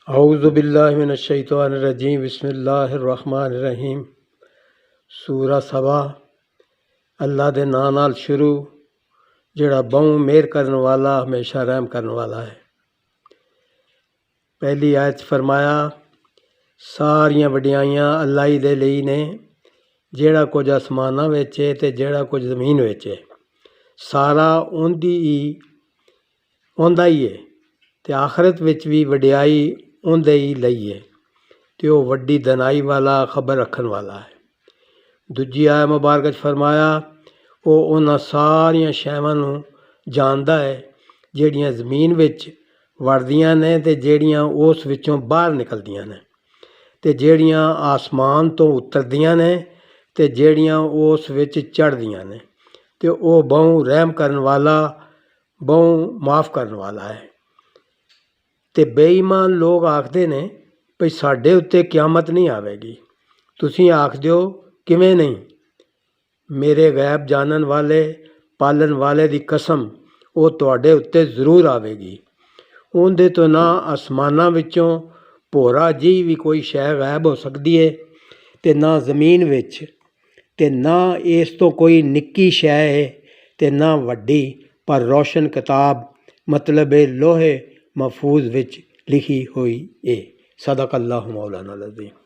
اعوذ باللہ من الشیطان الرجیم بسم اللہ الرحمن الرحیم۔ سورہ سبا اللہ دے ناں نال شروع جڑا بہوں مہر کرن والا ہمیشہ رحم کرن والا ہے۔ پہلی آیت فرمایا ساریاں وڈیایاں اللہ ہی دے لئی نے، جیڑا کچھ آسماناں وچ ہے تے جیڑا کچھ زمین وچ ہے، سارا اوندا ہی ہے تے آخرت وچ بھی وڈیائی اندے ہی لئی ہے تے وہ وڈی دنائی والا خبر رکھن والا ہے۔ دوجی آیت مبارکہ فرمایا وہ انہاں ساریاں شیواں نوں جاندا ہے جیڑیاں زمین وچ وڑدیاں نے تے جیڑیاں اس وچوں باہر نکلدیاں نے تے جیڑیاں آسمان تو اتردیاں نے تے جیڑیاں اس وچ چڑھدیاں نے تے او بہوں رحم کرن والا بہوں معاف کرن والا ہے۔ تے بے ایمان لوگ آکھدے نے بھئی ساڈے اُتے قیامت نہیں آوے گی، تُسیں آکھدے ہو کیویں نہیں؟ میرے غیب جانن والے پالن والے دی قسم وہ تواڈے اُتے ضرور آوے گی۔ اُندے تو نہ آسماناں وچوں بھورا جی بھی کوئی شے غائب ہو سکدی ہے تے نہ زمین وچ تے نہ اس تو کوئی نکی شے ہے تے نہ وڈی، پر روشن کتاب مطلب لوہے محفوظ وچ لکھی ہوئی ہے۔ صدق اللہ مولانا العظیم۔